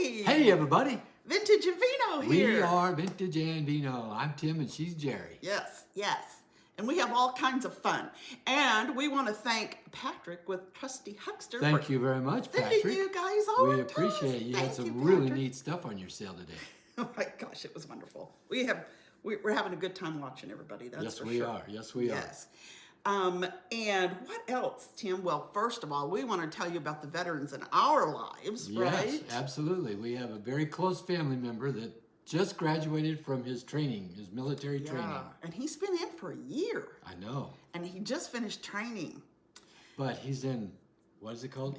Hey, everybody. Vintage and Vino here. We are Vintage and Vino. I'm Tim and she's Jerry. Yes, yes. And we have all kinds of fun. And we want to thank Patrick with Trusty Huckster. Thank you very much, Patrick. Sending you guys over. We appreciate it. You had some really neat stuff on your sale today. Oh my gosh, it was wonderful. We're having a good time watching everybody. That's for sure. Yes, we are. Yes. And what else, Tim? Well, first of all, we want to tell you about the veterans in our lives, right? Yes, absolutely. We have a very close family member that just graduated from his training, his military training. And he's been in for a year. I know. And he just finished training. But he's in, what is it called?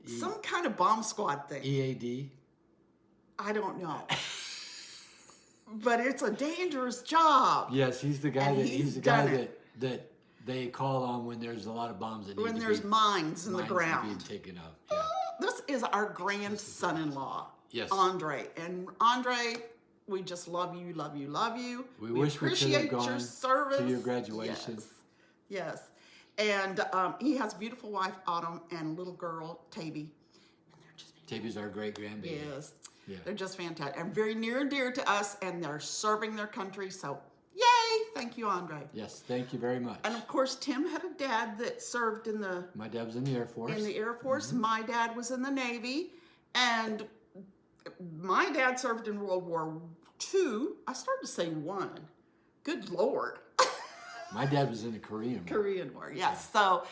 Some kind of bomb squad thing. EAD? I don't know. But it's a dangerous job. Yes, he's the guy that they call on when there's a lot of bombs that when there's mines in the ground being taken up. Yeah. This is our grandson-in-law, yes, Andre. And Andre, we just love you, love you, love you. We wish we could have gone your service. to your graduation. Yes. And he has a beautiful wife, Autumn, and little girl, Tabby. And they're just Tabby's our great grandbaby. Yes. Yeah. They're just fantastic and very near and dear to us, and they're serving their country. So, yay! Thank you, Andre. Yes, thank you very much. And of course, Tim had a dad that served in the... My dad was in the Air Force. In the Air Force. Mm-hmm. My dad was in the Navy. And my dad served in World War II. I started to say one. Good Lord. My dad was in the Korean War. Korean War, yes. So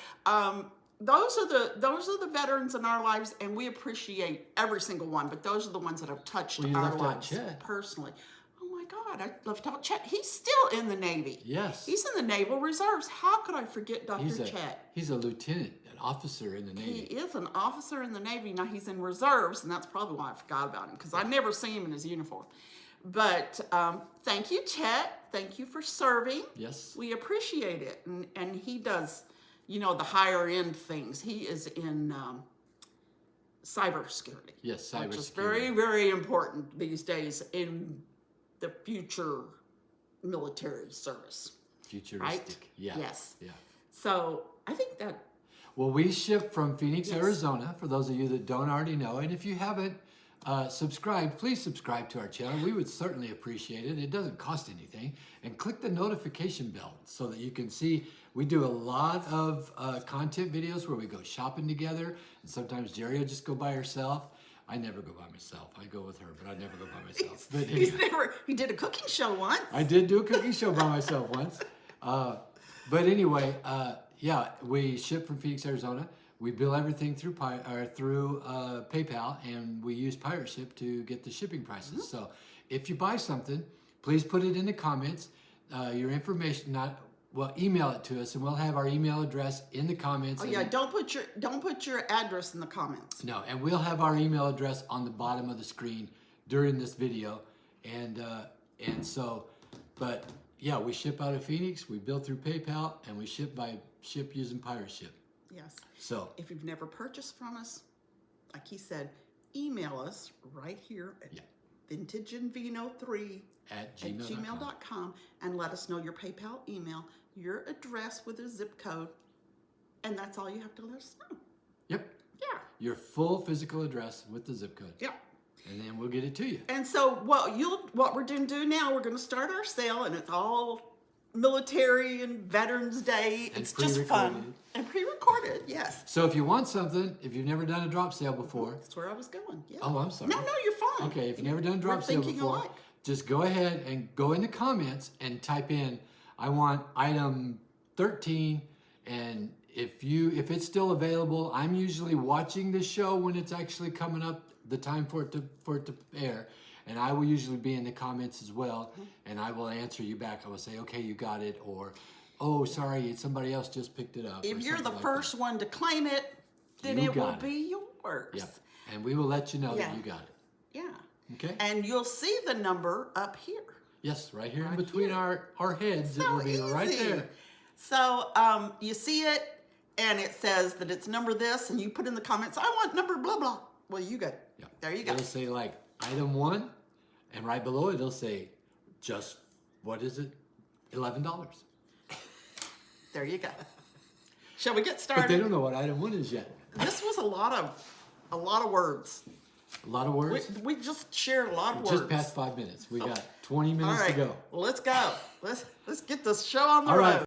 those are the veterans in our lives, and we appreciate every single one. But those are the ones that have touched our lives personally. Oh my God, I left out Chet. He's still in the Navy. Yes. He's in the Naval Reserves. How could I forget Dr. Chet? He's a lieutenant, an officer in the Navy. He is an officer in the Navy. Now he's in reserves, and that's probably why I forgot about him, because I never see him in his uniform. But thank you, Chet. Thank you for serving. Yes. We appreciate it. And he does, you know, the higher end things. He is in cybersecurity. Yes, cybersecurity. Which is very, very important these days in the future military service. Futuristic. Right? Yeah. Yes. Yeah. So I think that... Well, we ship from Phoenix, Arizona, for those of you that don't already know. And if you haven't subscribed, please subscribe to our channel. We would certainly appreciate it. It doesn't cost anything. And click the notification bell so that you can see we do a lot of content videos where we go shopping together. And sometimes Jerry will just go by herself. I never go by myself. I go with her, but I never go by myself. But anyway, he did a cooking show once. I did do a cooking show by myself once. But anyway, yeah, we ship from Phoenix, Arizona. We bill everything through PayPal, and we use Pirate Ship to get the shipping prices. Mm-hmm. So if you buy something, please put it in the comments. Your information, email it to us, and we'll have our email address in the comments. Oh yeah, don't put your address in the comments. No, and we'll have our email address on the bottom of the screen during this video, and so, but yeah, we ship out of Phoenix. We bill through PayPal, and we ship using Pirate Ship. Yes. So if you've never purchased from us, like he said, email us right here at vintageandvino3@gmail.com and let us know your PayPal email, your address with a zip code, and that's all you have to let us know. Yep. Yeah. Your full physical address with the zip code. Yep. And then we'll get it to you. And so what we're going to do now, we're going to start our sale, and it's all military and Veterans Day. It's just fun. And pre-recorded, yes. So if you want something, if you've never done a drop sale before. That's where I was going, yeah. Oh, I'm sorry. No, you're fine. Okay, if you've never done a drop sale before, just go ahead and go in the comments and type in, I want item 13, and if it's still available, I'm usually watching the show when it's actually coming up, the time for it to air. And I will usually be in the comments as well, and I will answer you back. I will say, okay, you got it, or, oh, sorry, somebody else just picked it up. If you're the first one to claim it, then it will be yours. Yep. And we will let you know that you got it. Yeah. Okay. And you'll see the number up here. Yes, right here in between our heads. It will be right there. So you see it, and it says that it's number this, and you put in the comments, I want number blah, blah. Well, you got it. Yep. There you go. It'll say like item 1. And right below it, it'll say, just, what is it? $11. There you go. Shall we get started? But they don't know what item 1 is yet. This was a lot of words. A lot of words? We just shared a lot of words. Just past 5 minutes. We got 20 minutes to go. Well, let's go. Let's get this show on the road.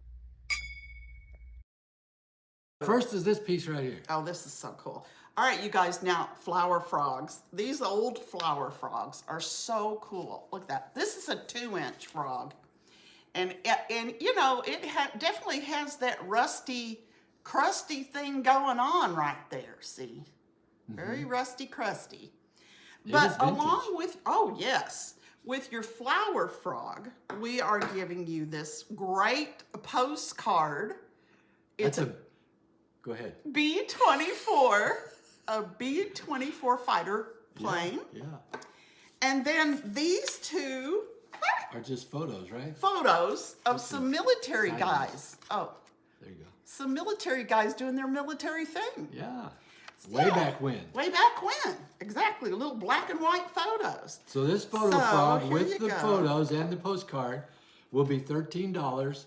First is this piece right here. Oh, this is so cool. All right, you guys, now flower frogs. These old flower frogs are so cool. Look at that. This is a 2-inch frog. And you know, it definitely has that rusty, crusty thing going on right there, see? Very rusty, crusty. But along with, oh yes, with your flower frog, we are giving you this great postcard. Go ahead. B-24, a B-24 fighter plane. Yeah. And then these two are just photos, right? Photos of some military guys. Oh. There you go. Some military guys doing their military thing. Yeah. Way back when. Way back when. Exactly. Little black and white photos. So this photo frog with the photos and the postcard will be $13.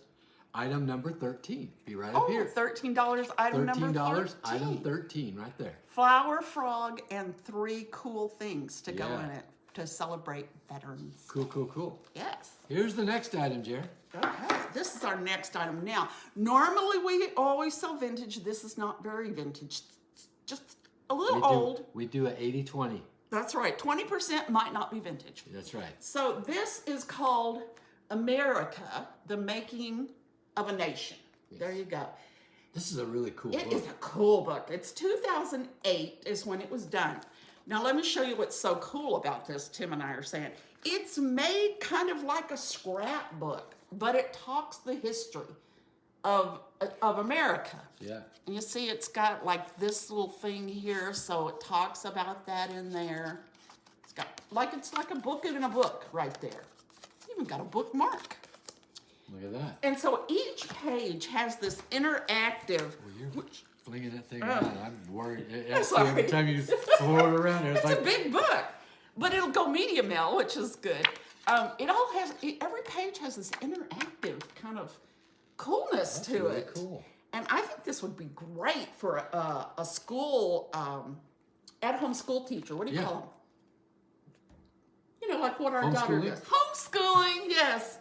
Item number 13. Be right up here. $13. Item number 13. $13. Item 13 right there. Flower frog and 3 cool things to go in it to celebrate veterans. Cool, cool, cool. Yes. Here's the next item, Jer. Okay, this is our next item. Now, normally we always sell vintage. This is not very vintage. It's just a little old. We do an 80-20. That's right. 20% might not be vintage. That's right. So this is called America, the Making of a Nation. Yes. There you go. This is a really cool book. It is a cool book. It's 2008 is when it was done. Now let me show you what's so cool about this, Tim and I are saying. It's made kind of like a scrapbook, but it talks the history of America. Yeah. And you see it's got like this little thing here, so it talks about that in there. It's got it's like a book in a book right there. It's even got a bookmark. Look at that. And so each page has this interactive. Well, you're flinging that thing around. I'm worried. Every time you throw it around, it's like a big book, but it'll go media mail, which is good. Every page has this interactive kind of coolness to really it. Cool. And I think this would be great for a school, at-home school teacher. What do you call them? You know, like what our daughter does. Homeschooling, yes.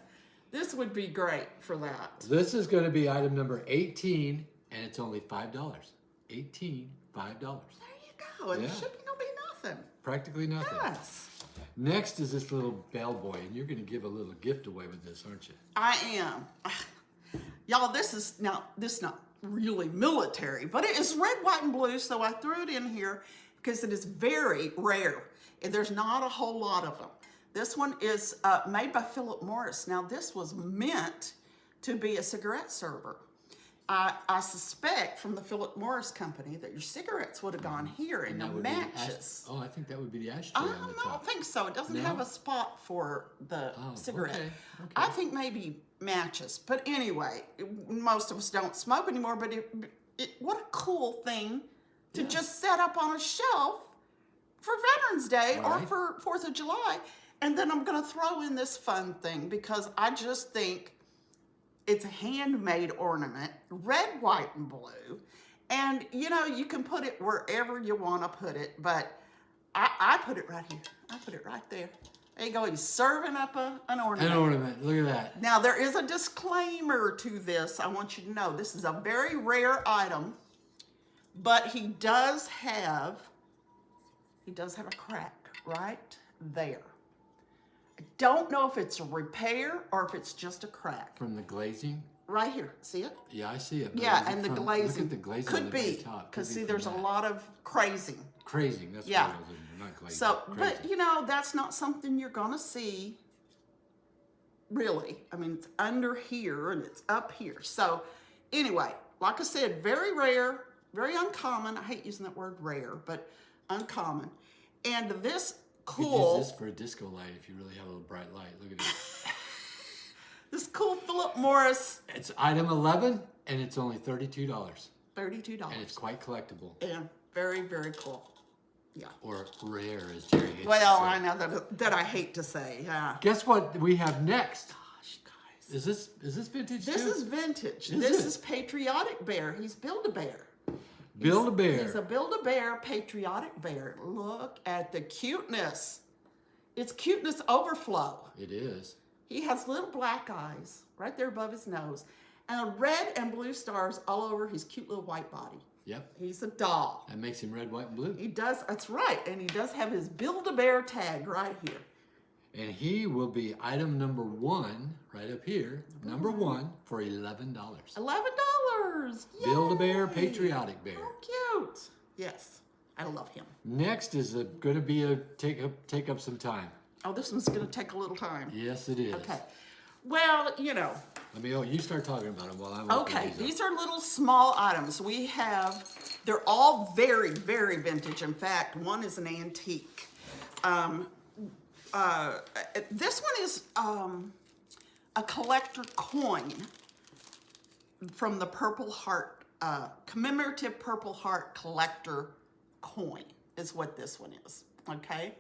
This would be great for that. This is going to be item number 18, and it's only $5. 18, $5. There you go. And the shipping will be nothing. Practically nothing. Yes. Next is this little bellboy, and you're going to give a little gift away with this, aren't you? I am. Y'all, this is not really military, but it is red, white, and blue, so I threw it in here because it is very rare. And there's not a whole lot of them. This one is made by Philip Morris. Now, this was meant to be a cigarette server. I suspect from the Philip Morris company that your cigarettes would have gone here and the matches. I think that would be the ashtray on the top. I don't think so. It doesn't have a spot for the cigarette. Okay. I think maybe matches. But anyway, most of us don't smoke anymore, but what a cool thing to just set up on a shelf for Veterans Day or for 4th of July. And then I'm going to throw in this fun thing because I just think it's a handmade ornament, red, white, and blue. And, you know, you can put it wherever you want to put it, but I put it right here. I put it right there. There you go. He's serving up an ornament. An ornament. Look at that. Now, there is a disclaimer to this. I want you to know this is a very rare item, but he does have a crack right there. I don't know if it's a repair or if it's just a crack. From the glazing? Right here. See it? Yeah, I see it. Yeah, and the glazing. Look at the glazing could on the be, top. because see, there's a lot of crazing. Crazing, that's what it is. Not glazing. So, but you know, that's not something you're going to see, really. I mean, it's under here and it's up here. So, anyway, like I said, very rare, very uncommon. I hate using that word rare, but uncommon. And this cool. You could use this for a disco light if you really have a little bright light. Look at it. This cool Philip Morris. It's item 11, and it's only $32. $32. And it's quite collectible. And very, very cool. Yeah. Or rare, as Jerry hates to say. Well, I know that I hate to say. Yeah. Guess what we have next? Gosh, guys. Is this vintage This too? is vintage. Is this it? is Patriotic Bear. He's Build-A-Bear. Build-A-Bear. He's a Build-A-Bear patriotic bear. Look at the cuteness. It's cuteness overflow. It is. He has little black eyes right there above his nose and red and blue stars all over his cute little white body. Yep. He's a doll. That makes him red, white, and blue. He does. That's right. And he does have his Build-A-Bear tag right here. And he will be item number 1 right up here. Number 1 for $11. $11. Build-A-Bear patriotic bear. How cute. Yes. I love him. Next is going to be take up some time. Oh, this one's going to take a little time. Yes, it is. Okay. Well, you know. You start talking about them while I'm Okay, these are little small items. They're all very, very vintage. In fact, one is an antique. This one is a collector coin from the Purple Heart, commemorative Purple Heart collector coin is what this one is, okay?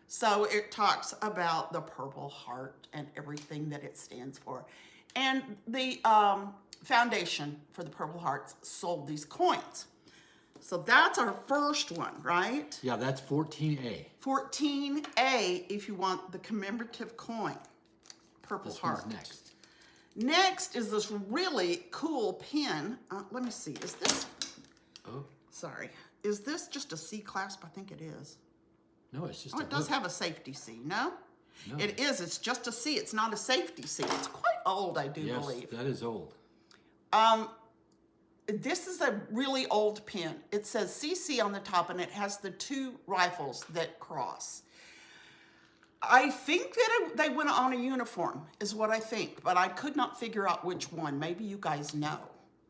So it talks about the Purple Heart and everything that it stands for. And the foundation for the Purple Hearts sold these coins. So that's our first one, right? Yeah, that's 14A. 14A if you want the commemorative coin, Purple Heart. One's next. Next is this really cool pin. Let me see, is this, sorry. Is this just a C clasp? I think it is. No, it's just it does have a safety C, no? No. It is, it's just a C, it's not a safety C. It's quite old, I do believe. Yes, that is old. This is a really old pin. It says CC on the top and it has the 2 rifles that cross. I think that they went on a uniform is what I think, but I could not figure out which one. Maybe you guys know.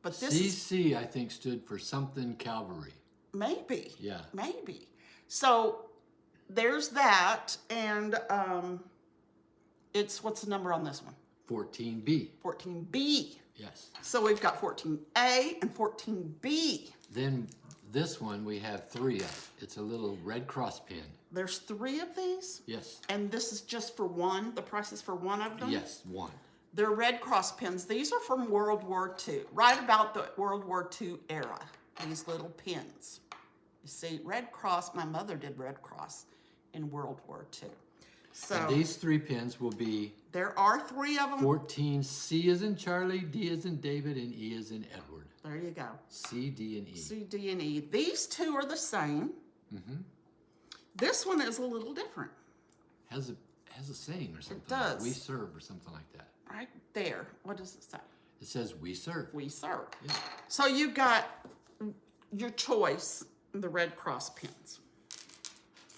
But this CC, I think, stood for something cavalry. Maybe. Yeah. Maybe. So there's that, and what's the number on this one? 14B. 14B. Yes. So we've got 14A and 14B. Then this one we have 3 of. It's a little red cross pin. There's 3 of these? Yes. And this is just for one? The price is for one of them? Yes, 1. They're Red Cross pins. These are from World War II, right about the World War II era, these little pins. You see, Red Cross, my mother did Red Cross in World War II. So and these 3 pins will be... There are 3 of them. 14C as in Charlie, D as in David, and E as in Edward. There you go. C, D, and E. C, D, and E. These 2 are the same. Mm-hmm. This one is a little different. Has a saying or something. It does. Like we serve or something like that. Right there. What does it say? It says we serve. We serve. Yeah. So you got your choice, the Red Cross pins.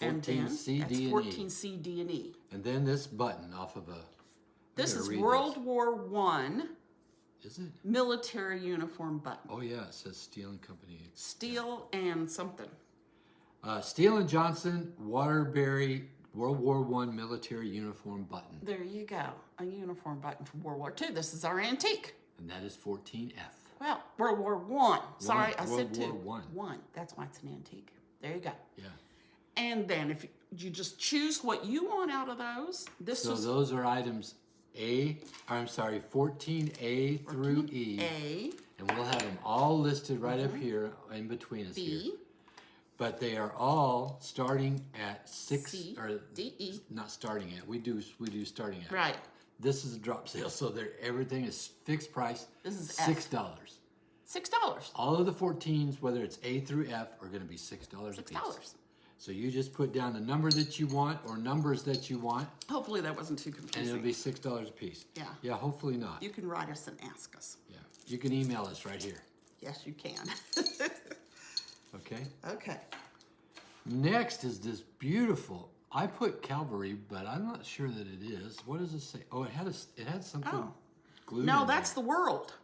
14C, D, and E. 14C, D, and E. And then this button off of a... This is World War I. Is it? Military uniform button. Oh yeah, it says Steele and Company. Steel and something. Steele and Johnson, Waterbury, World War I military uniform button. There you go. A uniform button from World War II. This is our antique. And that is 14F. Well, World War I. Sorry, I said 2. World War I. 1. That's why it's an antique. There you go. Yeah. And then if you just choose what you want out of those, those are items 14A through E. A. And we'll have them all listed right up here in between us B. here. But they are all starting at 6 C, or D, E. not starting at. We do starting at. Right. This is a drop sale, so everything is fixed price. This is $6. $6. All of the 14s, whether it's A through F, are going to be $6 a piece. $6. So you just put down the number that you want or numbers that you want. Hopefully that wasn't too And confusing. it'll be $6 a piece. Yeah. Yeah, hopefully not. You can write us and ask us. Yeah. You can email us right here. Yes, you can. Okay. Okay. Next is this beautiful. I put Calvary, but I'm not sure that it is. What does it say? Oh, it had something glued. No, in that's there. the world.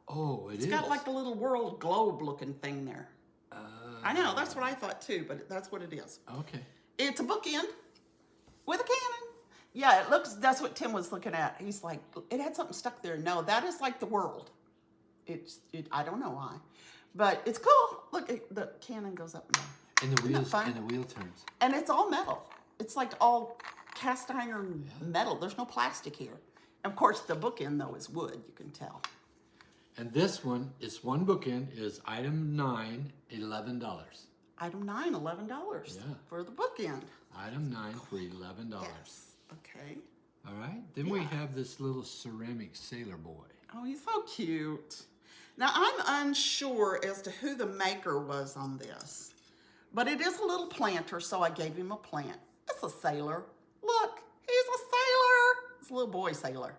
Oh, It's got like the little world globe looking thing there. I know, that's what I thought too, but that's what it is. Okay. It's a bookend with a cannon. Yeah, it looks, that's what Tim was looking at. He's like, it had something stuck there. No, that is like the world. I don't know why, but it's cool. Look, the cannon goes up and down. And the wheels fun? and the wheel turns. And it's all metal. It's like all cast iron metal. There's no plastic here. Of course, the bookend though is wood. You can tell. And this one is one bookend is item 9, $11. Item 9, $11. Yeah. For the bookend. Item 9 for $11. Yes. Okay. All right. Then we have this little ceramic sailor boy. Oh, he's so cute. Now, I'm unsure as to who the maker was on this, but it is a little planter, so I gave him a plant. It's a sailor. Look, he's a sailor. It's a little boy sailor.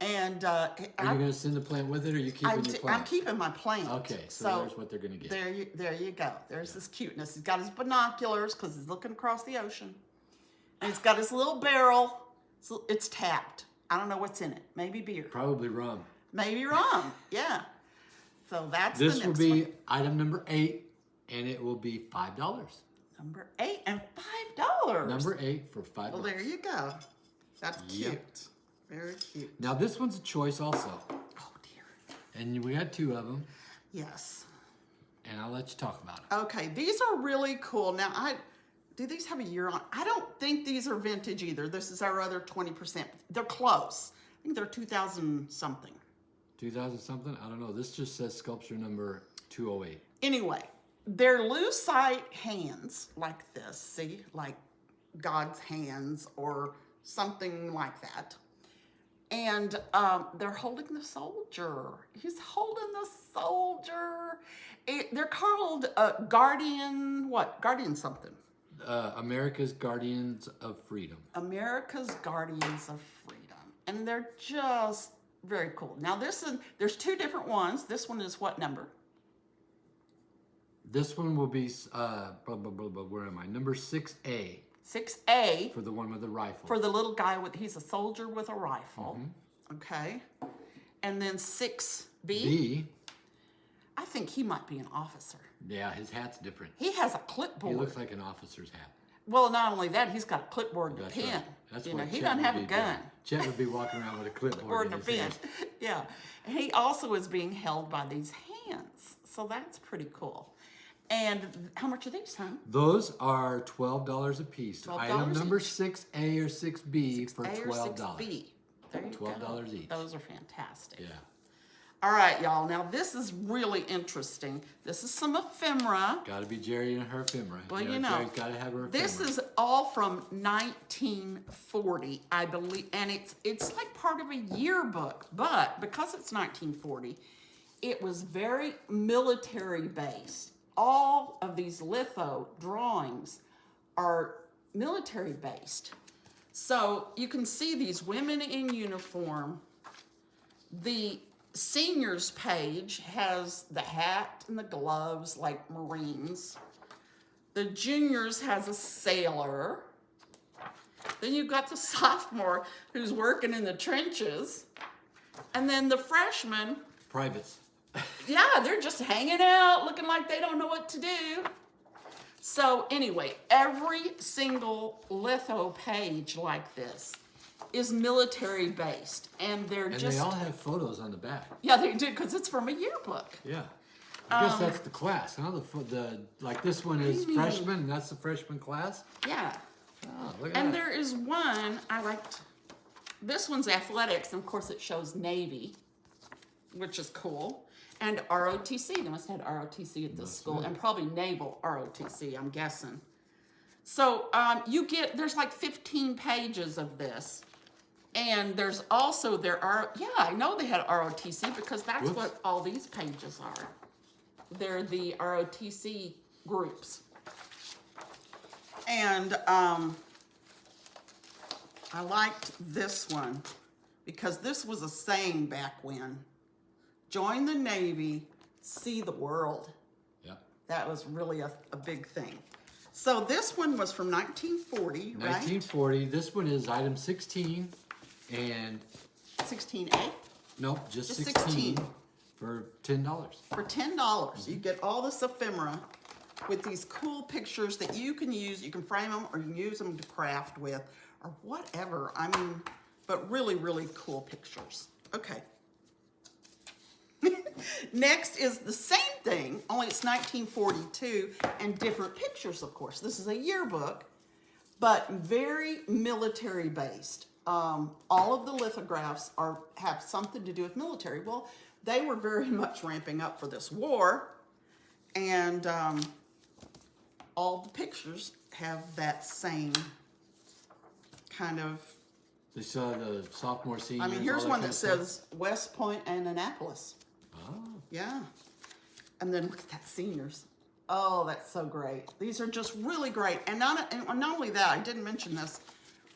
And are you going to send the plant with it, or are you keeping your plant? I'm keeping my plant. Okay, so there's what they're going to get. There you go. There's this cuteness. He's got his binoculars because he's looking across the ocean. And he's got his little barrel. It's tapped. I don't know what's in it. Maybe beer. Probably rum. Maybe rum. Yeah. So that's this the next will be one. item number 8, and it will be $5. Number 8 and $5. Number 8 for $5. Well, there you go. That's cute. Yep. Very cute. Now this one's a choice also. Oh dear. And we got 2 of them. Yes. And I'll let you talk about it. Okay, these are really cool. Now, do these have a year on? I don't think these are vintage either. This is our other 20%. They're close. I think they're 2000 something. 2000 something? I don't know. This just says sculpture number 208. Anyway, they're lucite hands like this. See, like God's hands or something like that. And they're holding the soldier. He's holding the soldier. They're called Guardian, what? Guardian something. America's Guardians of Freedom. America's Guardians of Freedom. And they're just very cool. Now there's 2 different ones. This one is what number? This one will be, where am I? Number 6A. 6A. For the one with the rifle. For the little guy he's a soldier with a rifle. Mm-hmm. Okay. And then 6B. B. I think he might be an officer. Yeah, his hat's different. He has a clipboard. He looks like an officer's hat. Well, not only that, he's got a clipboard and a That's pen. right. That's you what know, he Chet doesn't would have a be gun. doing. Chet would be walking around with a clipboard Or in a his pen. hand. Yeah. And he also is being held by these hands. So that's pretty cool. And how much are these, hon? Those are $12 a piece. $12 Item number each. 6A or 6B for A or $12. 6B. There you $12 go. each. Those are fantastic. Yeah. All right, y'all. Now, this is really interesting. This is some ephemera. Got to be Jerry and her ephemera. Well, Jerry's got to have her ephemera. This is all from 1940, I believe, and it's like part of a yearbook. But because it's 1940, it was very military based. All of these litho drawings are military based. So you can see these women in uniform. The seniors page has the hat and the gloves like Marines. The juniors has a sailor. Then you've got the sophomore who's working in the trenches. And then the freshmen, Privates. yeah, they're just hanging out, looking like they don't know what to do. So anyway, every single litho page like this is military based, and And they all have photos on the back. Yeah, they do, because it's from a yearbook. Yeah. I guess that's the class, huh? Like this one is Maybe. freshman, and that's the freshman class. Yeah. Oh, look at And that. there is one I liked. This one's athletics, and of course it shows Navy, which is cool. And ROTC. They must have had ROTC at this school, and probably Naval ROTC, I'm guessing. So there's like 15 pages of this. And there's also I know they had ROTC because that's what all these pages are. They're the ROTC groups. And I liked this one because this was a saying back when. Join the Navy, see the world. Yeah. That was really a big thing. So this one was from 1940, right? 1940. This one is item 16. And 16A? nope, just 16. For $10. For $10, you get all this ephemera with these cool pictures that you can use. You can frame them or you can use them to craft with or whatever. I mean, but really, really cool pictures. Okay. Next is the same thing, only it's 1942 and different pictures, of course. This is a yearbook, but very military based. All of the lithographs have something to do with military. Well, they were very much ramping up for this war, and all the pictures have that same kind of. They saw the sophomore, seniors. I mean, here's one that says West Point and Annapolis. Oh. Yeah. And then look at that, seniors. Oh, that's so great. These are just really great. And not only that, I didn't mention this.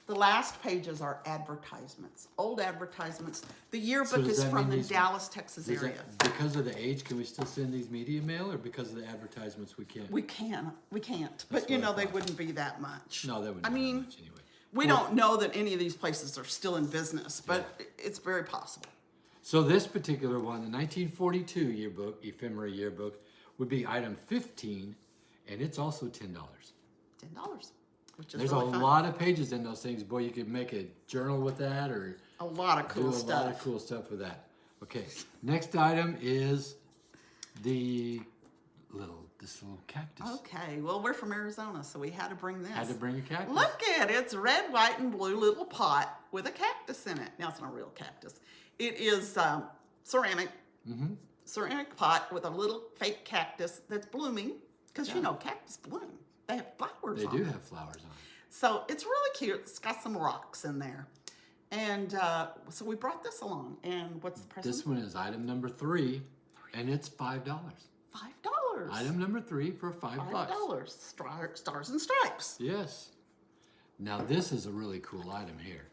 The last pages are advertisements, old advertisements. The yearbook is from the Dallas, Texas area. Because of the age, can we still send these media mail, or because of the advertisements we can't? We can't. But you know, they wouldn't be that much. No, they wouldn't be that much anyway. We don't know that any of these places are still in business, but it's very possible. So this particular one, the 1942 yearbook, ephemera yearbook, would be item 15, and it's also $10. $10. Which is There's really a fun. lot of pages in those things. Boy, you could make a journal with that, or a lot of cool do a stuff. lot of cool stuff with that. Okay, next item is this little cactus. Okay, well, we're from Arizona, so we had to bring this. Had to bring a cactus. Look at it. It's red, white, and blue little pot with a cactus in it. Now, it's not a real cactus. It is ceramic. Mm-hmm. Ceramic pot with a little fake cactus that's blooming, because you know cactus bloom. They have flowers on They do them. have flowers on it. So it's really cute. It's got some rocks in there. And so we brought this along. And what's the price? This one is item number 3, and it's $5. $5. Item number 3 for $5. $5. Stars and stripes. Yes. Now this is a really cool item here.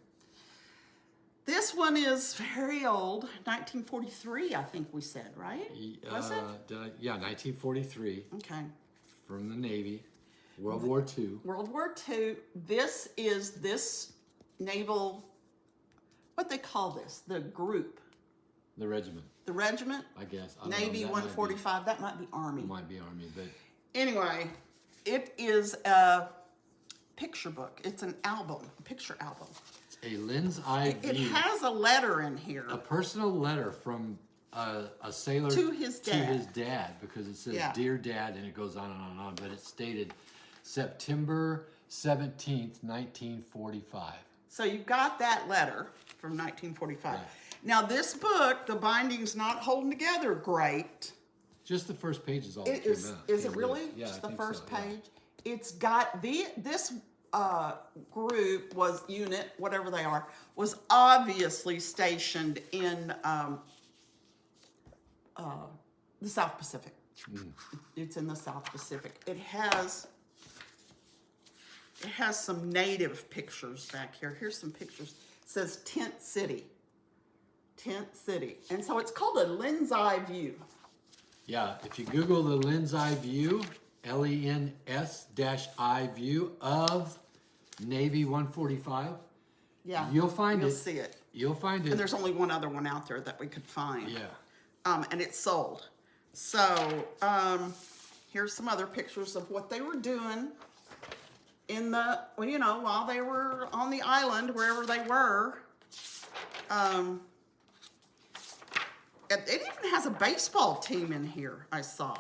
This one is very old, 1943, I think we said, right? Was it? Yeah, 1943. Okay. From the Navy, World War II. World War II. This is this naval, what they call this, the group. The regiment. The regiment? I guess. Navy 145, that might be Army. It might be Army, but. Anyway, it is a picture book. It's an album, a picture album. It's a lens eye view. It has a letter in here. A personal letter from a sailor to his dad. Because it says, Dear Dad, and it goes on and on and on, but it's dated September 17th, 1945. So you got that letter from 1945. Right. Now this book, the binding's not holding together great. Just the first page is all It that came is. out. Is it really? Yeah, Just I the think first so, yeah. page. It's got this group was unit, whatever they are, was obviously stationed in the South Pacific. It's in the South Pacific. It has some native pictures back here. Here's some pictures. It says Tent City. Tent City. And so it's called a lens eye view. Yeah, if you Google the lens eye view, LENS-I view of Navy 145, you'll find it. You'll see it. You'll find it. And there's only one other one out there that we could find. Yeah. And it's sold. So here's some other pictures of what they were doing in the, well, you know, while they were on the island, wherever they were. It even has a baseball team in here, I saw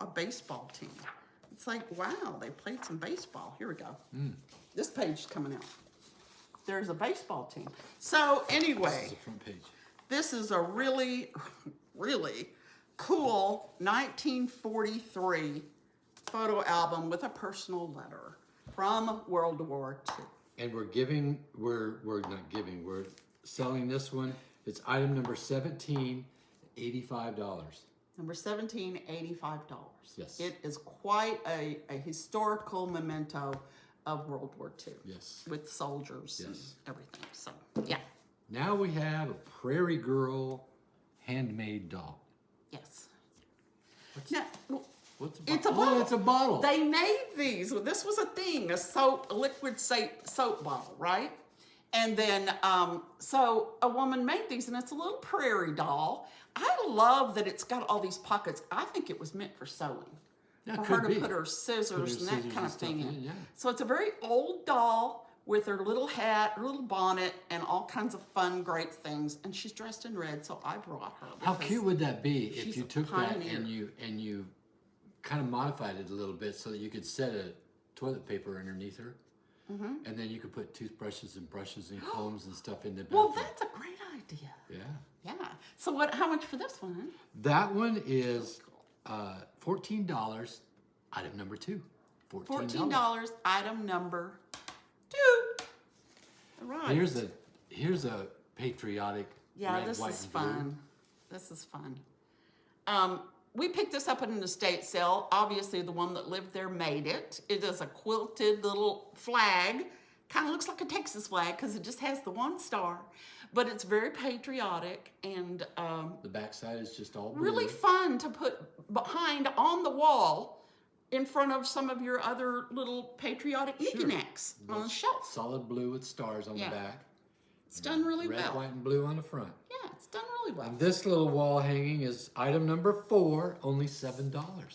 a baseball team. It's like, wow, they played some baseball. Here we go. This page is coming out. There's a baseball team. So anyway. This is the front page. This is a really, really cool 1943 photo album with a personal letter from World War II. And we're selling this one. It's item number 17, $85. Number 17, $85. Yes. It is quite a historical memento of World War II. Yes. With soldiers and everything. So, yeah. Now we have a Prairie Girl handmade doll. Yes. What's it's a bottle. Oh, it's a bottle. They made these. Well, this was a thing, a liquid soap bottle, right? And then, so a woman made these, and it's a little prairie doll. I love that it's got all these pockets. I think it was meant for sewing. Yeah, for her to put her scissors and that kind of thing in. Yeah. So it's a very old doll with her little hat, her little bonnet, and all kinds of fun, great things. And she's dressed in red, so I brought her. How cute would that be if you a took that pioneer. and you kind of modified it a little bit so that you could set a toilet paper underneath her? and then you could put toothbrushes and brushes and combs and stuff in the back. Well, that's a great idea. Yeah. Yeah. So how much for this one? That one is $14. Item number 2. $14. Item number 2. All right. Here's a patriotic. Red, this white, is and blue. fun. This is fun. We picked this up at an estate sale. Obviously, the one that lived there made it. It is a quilted little flag. Kind of looks like a Texas flag because it just has the 1 star. But it's very patriotic and the backside is just all blue. Really fun to put behind on the wall in front of some of your other little patriotic knickknacks on the shelf. Solid blue with stars on the back. It's done really Red, well. white, and blue on the front. Yeah, it's done really well. And this little wall hanging is item number 4, only $7. Only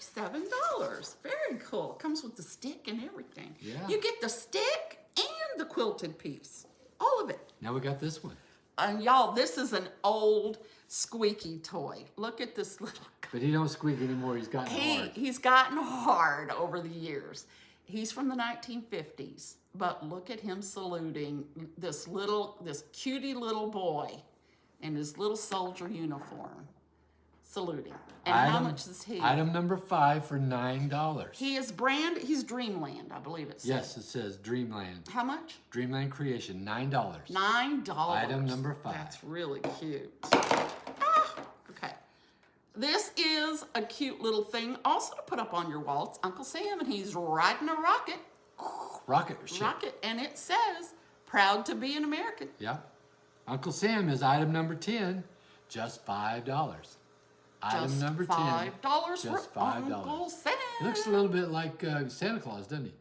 $7. Very cool. It comes with the stick and everything. Yeah. You get the stick and the quilted piece. All of it. Now we got this one. And y'all, this is an old squeaky toy. Look at this little guy. But he don't squeak anymore. He's gotten hard. He's gotten hard over the years. He's from the 1950s, but look at him saluting this cutie little boy in his little soldier uniform. Saluting. And how much is he? Item number 5 for $9. He's Dreamland, I believe it says. Yes, it says Dreamland. How much? Dreamland Creation, $9. $9. Item number 5. That's really cute. Okay. This is a cute little thing also to put up on your wall. It's Uncle Sam, and he's riding a rocket. Rocket ship. Rocket, and it says, proud to be an American. Yeah. Uncle Sam is item number 10, just $5. Item number 10, $5 for just $5. Uncle Sam. He looks a little bit like Santa Claus, doesn't he?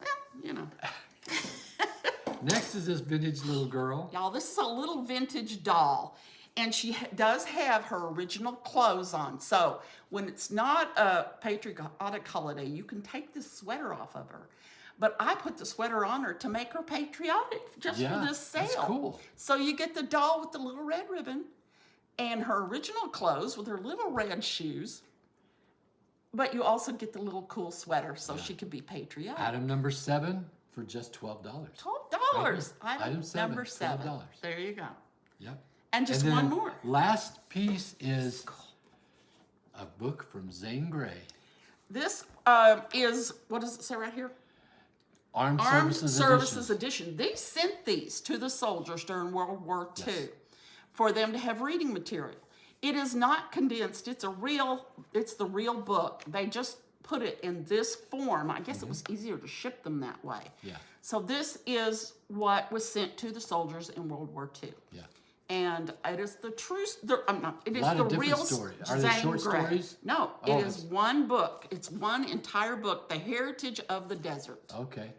Well, you know. Next is this vintage little girl. Y'all, this is a little vintage doll. And she does have her original clothes on. So when it's not a patriotic holiday, you can take this sweater off of her. But I put the sweater on her to make her patriotic just for this sale. That's cool. So you get the doll with the little red ribbon and her original clothes with her little red shoes. But you also get the little cool sweater so she can be patriotic. Item number 7 for just $12. $12. Item number 7. $12. There you go. Yep. And just one more. Last piece is a book from Zane Grey. This is, what does it say right here? Armed Services Edition. They sent these to the soldiers during World War II for them to have reading material. It is not condensed. It's the real book. They just put it in this form. I guess it was easier to ship them that way. Yeah. So this is what was sent to the soldiers in World War II. Yeah. And it is the true, it is the real stories. Are they short stories? No, it is one book. It's one entire book, The Heritage of the Desert. Okay.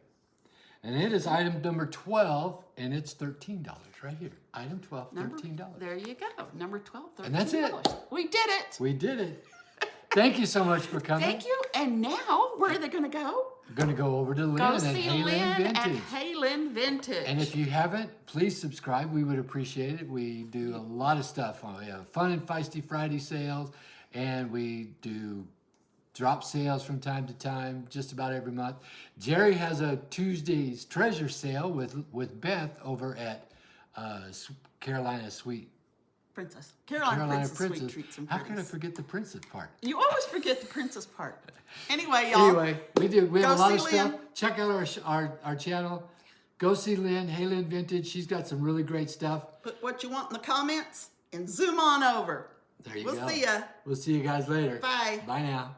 And it is item number 12, and it's $13 right here. Item 12, $13. There you go. Number 12, $13. And that's it. We did it. We did it. Thank you so much for coming. Thank you. And now, where are they going to go? We're going to go over to Lynn Go at see Halynn Lynn Vintage. at Halynn Vintage. And if you haven't, please subscribe. We would appreciate it. We do a lot of stuff. We have Fun and Feisty Friday sales, and we do drop sales from time to time, just about every month. Jerry has a Tuesday's treasure sale with Beth over at Carolina Sweet. Princess. Carolina Princess Sweet Treats and How can I Pretties. forget the princess part? You always forget the princess part. Anyway, y'all. Anyway, we have a lot of see stuff. Lynn. Check out our channel. Go see Lynn, Halynn Vintage. She's got some really great stuff. Put what you want in the comments and zoom on over. There you go. We'll see ya. We'll see you guys later. Bye. Bye now.